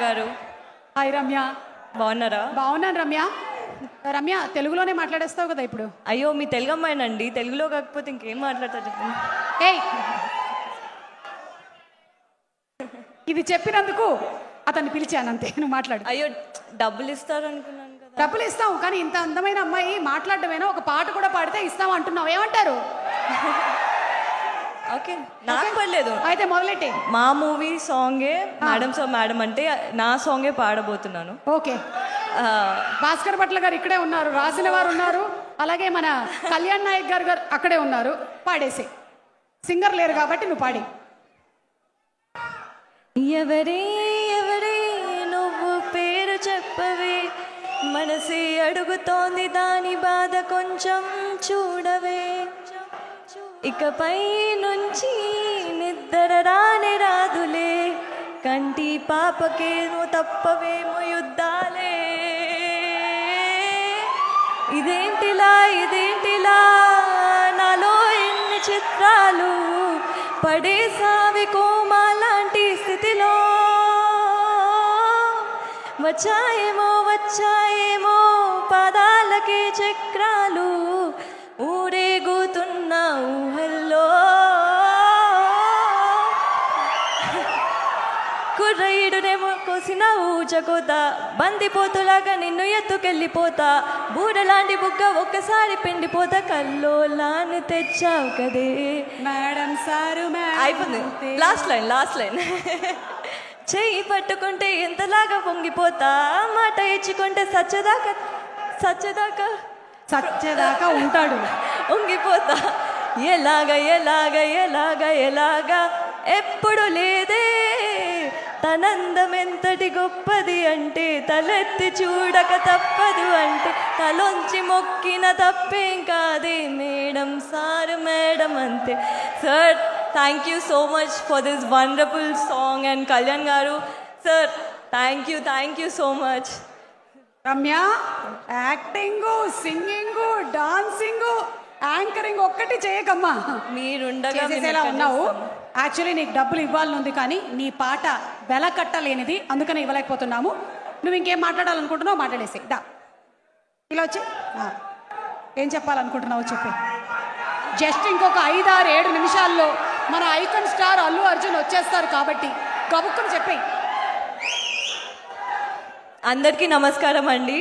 గారు. హాయ్ రమ్య. బాగున్నారా? బాగున్నాను రమ్య. రమ్య తెలుగులోనే మాట్లాడేస్తావు కదా ఇప్పుడు? అయ్యో మీ తెలుగు అమ్మాయినండి, తెలుగులో కాకపోతే ఇంకేం మాట్లాడతా చెప్పండి. ఏయ్, ఇది చెప్పినందుకు అతన్ని పిలిచానంతే, నువ్వు మాట్లాడు. అయ్యో డబ్బులు ఇస్తారు అనుకున్నాను కదా. డబ్బులు ఇస్తాం, కానీ ఇంత అందమైన అమ్మాయి మాట్లాడటమేనా, ఒక పాట కూడా పాడితే ఇస్తాం అంటున్నావు, ఏమంటారు? ఓకే, నాకు పర్లేదు. అయితే మొదలెట్టి. మా మూవీ సాంగే మేడం సో మేడం అంటే నా సాంగే పాడబోతున్నాను. ఓకే. భాస్కర్ భట్ల గారు ఇక్కడే ఉన్నారు, రాసిన వారు ఉన్నారు, అలాగే మన కళ్యాణ్ నాయక్ గారు అక్కడే ఉన్నారు. పాడేసి, సింగర్ లేరు కాబట్టి నువ్వు పాడి. ఎవరే ఎవరే నువ్వు పేరు చెప్పవే, మనసే అడుగుతోంది దాని బాధ కొంచెం చూడవే, ఇకపై నుంచి నిద్ర రానే రాదులే, కంటి పాపకేమో తప్పవేమో యుద్ధాలే, ఇదేంటిలా ఇదేంటిలా నాలో ఎన్ని చిత్రాలు పడేసావి కోమాలాంటి స్థితిలో, వచ్చాయేమో వచ్చాయేమో పాదాలకే చక్రాలు, ఊరేగుతున్న ఊహల్లో కుర్రయ్యుడునేమో కోసిన ఊచకోత, బందిపోతులాగా నిన్ను ఎత్తుకెళ్ళిపోతా, బూరలాంటి బుగ్గ ఒక్కసారి పిండిపోతా, కల్లోలాన్ని తెచ్చావు కదే మేడం సారు. అయిపోయింది, లాస్ట్ లైన్. చెయ్యి పట్టుకుంటే ఎంతలాగా పొంగిపోతా, మాట ఇచ్చుకుంటే సచ్చదాకా ఉంటాడు, పొంగిపోతా, ఎలాగా ఎలాగా ఎలాగా ఎలాగా ఎప్పుడు లేదే, తనందం ఎంతటి గొప్పది అంటే, తలెత్తి చూడక తప్పదు అంటే, తలొంచి మొక్కిన తప్పేం కాదే, మేడం సారు మేడం అంతే. Sir, thank you so much for this wonderful song. And Kalyan garu sir, thank you so much. Ramya, acting, singing, dancing, anchoring ఒక్కటి చేయకమ్మా, మీరుండగా ఉన్నావు. యాక్చువల్లీ నీకు డబ్బులు ఇవ్వాలని ఉంది, కానీ నీ పాట వెల కట్టలేనిది, అందుకని ఇవ్వలేకపోతున్నాము. నువ్వు ఇంకేం మాట్లాడాలనుకుంటున్నావు మాట్లాడేసి దా, ఇలా వచ్చి ఏం చెప్పాలనుకుంటున్నావు చెప్పి. జస్ట్ ఇంకొక 5-6-7 నిమిషాల్లో మన ఐకాన్ స్టార్ అల్లు అర్జున్ వచ్చేస్తారు కాబట్టి గబుక్కుని చెప్పి. అందరికీ నమస్కారం అండి.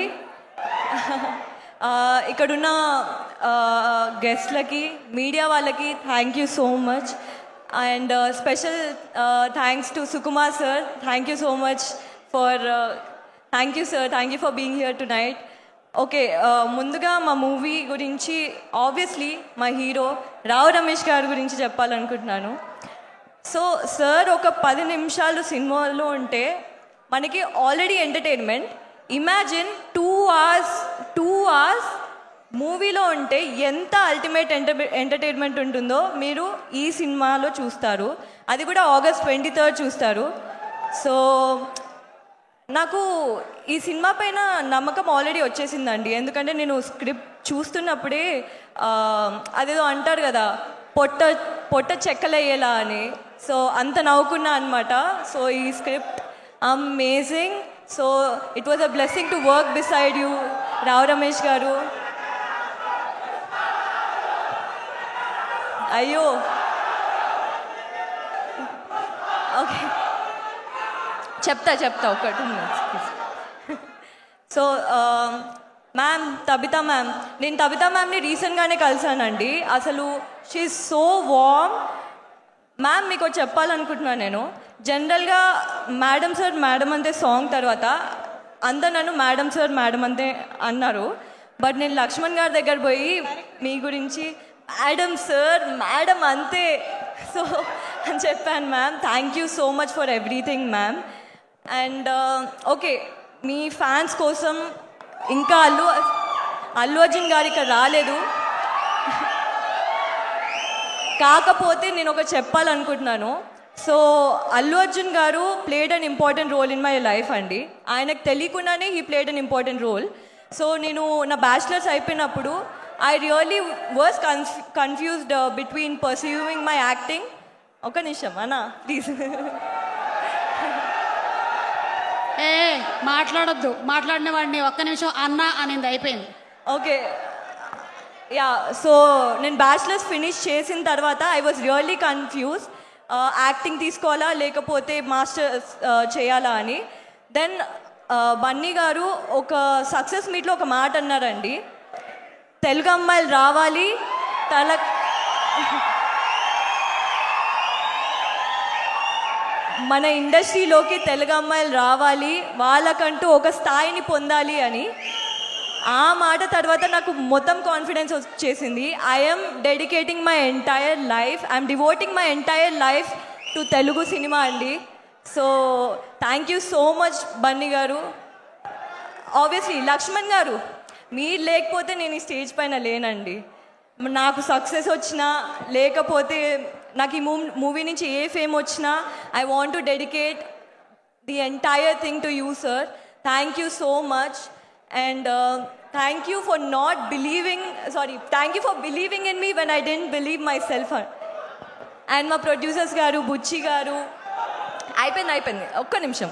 ఇక్కడున్న గెస్ట్లకి, మీడియా వాళ్ళకి thank you so much. And special thanks to Sukumar sir. Thank you so much for thank you for being here to night. Okay, ముందుగా మా మూవీ గురించి ఆబ్వియస్లీ మా హీరో రావు రమేష్ గారి గురించి చెప్పాలనుకుంటున్నాను. సో సార్ ఒక 10 నిమిషాలు సినిమాలో ఉంటే మనకి ఆల్రెడీ ఎంటర్టైన్మెంట్. ఇమాజిన్ 2 hours మూవీలో ఉంటే ఎంత అల్టిమేట్ ఎంటర్టైన్మెంట్ ఉంటుందో మీరు ఈ సినిమాలో చూస్తారు. అది కూడా August 23rd చూస్తారు. సో నాకు ఈ సినిమా పైన నమ్మకం ఆల్రెడీ వచ్చేసిందండి. ఎందుకంటే నేను స్క్రిప్ట్ చూస్తున్నప్పుడే అదేదో అంటారు కదా, పొట్ట చెక్కలయ్యేలా అని. సో అంత నవ్వుకున్నా అనమాట. సో ఈ script amazing. So it was a blessing to work beside you Rao Ramesh garu. అయ్యో, ఓకే, చెప్తా ఒక 2 minutes. So ma'am, Tabitha ma'am, నేను తబితా మ్యామ్ని రీసెంట్గానే కలిసానండి. అసలు she is so warm. Ma'am, మీకు చెప్పాలనుకుంటున్నాను, నేను జనరల్గా మేడం సార్ మేడం అంతే సాంగ్ తర్వాత అందరు నన్ను మేడం సార్ మేడం అంతే అన్నారు. బట్ నేను లక్ష్మణ్ గారి దగ్గర పోయి మీ గురించి మేడం సార్ మేడం అంతే సో అని చెప్పాను. Ma'am, thank you so much for everything ma'am. And okay, me fans కోసం ఇంకా అల్లు అర్జున్ గారు ఇక్కడ రాలేదు, కాకపోతే నేను ఒక చెప్పాలనుకుంటున్నాను. So Allu Arjun garu played an important role in my life అండి. ఆయనకు తెలియకుండానే he played an important role. So నేను నా బ్యాచిలర్స్ అయిపోయినప్పుడు I really was confused between pursuing my acting. ఒక నిమిషం అన్నా ప్లీజ్. ఏ మాట్లాడొద్దు, మాట్లాడిన వాడిని ఒక్క నిమిషం అన్న అనింది, అయిపోయింది. ఓకే యా, సో నేను బ్యాచిలర్స్ ఫినిష్ చేసిన తర్వాత I was really confuse, acting తీసుకోవాలా లేకపోతే మాస్టర్స్ చేయాలా అని. దెన్ బన్నీ గారు ఒక సక్సెస్ మీట్లో ఒక మాట అన్నారండి, తెలుగు అమ్మాయిలు రావాలి మన ఇండస్ట్రీలోకి తెలుగు అమ్మాయిలు రావాలి, వాళ్ళకంటూ ఒక స్థాయిని పొందాలి అని. ఆ మాట తర్వాత నాకు మొత్తం కాన్ఫిడెన్స్ వచ్చేసింది. I'm dedicating my entire life, I'm devoting my entire life to Telugu cinema అండి. So thank you so much Bunny garu. Obviously Laxman గారు, మీరు లేకపోతే నేను ఈ స్టేజ్ పైన లేనండి. నాకు సక్సెస్ వచ్చినా లేకపోతే నాకు ఈ మూవీ నుంచి ఏ ఫేమ్ వచ్చినా I want to dedicate the entire thing to you sir. Thank you so much. And thank you for not believing, thank you for believing in me when I didn't believe myself. And my producers garu, Bucci garu, అయిపోయింది ఒక్క నిమిషం.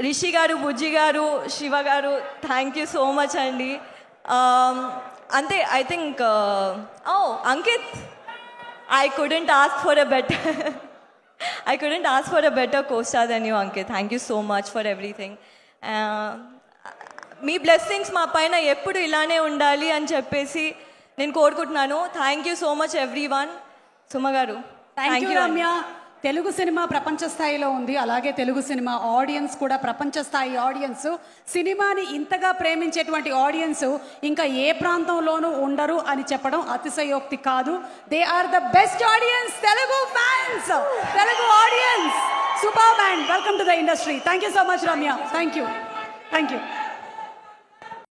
రిషి గారు, బుజ్జి గారు, శివ గారు, thank you so much అండి. అంతే, I think Ankit, I couldn't ask for a better co-star than you, Ankit. Thank you so much for everything. మీ blessings మా పైన ఎప్పుడు ఇలానే ఉండాలి అని చెప్పేసి నేను కోరుకుంటున్నాను. Thank you so much everyone. Suma garu, thank you Ramya. Telugu cinema ప్రపంచ స్థాయిలో ఉంది, అలాగే తెలుగు సినిమా ఆడియన్స్ కూడా ప్రపంచ స్థాయి ఆడియన్స్. సినిమాని ఇంతగా ప్రేమించేటువంటి ఆడియన్స్ ఇంకా ఏ ప్రాంతంలోనూ ఉండరు అని చెప్పడం అతిశయోక్తి కాదు. They are the best audience, Telugu fans, Telugu audience. Super band, welcome to the industry. Thank you so much Ramya. Thank you.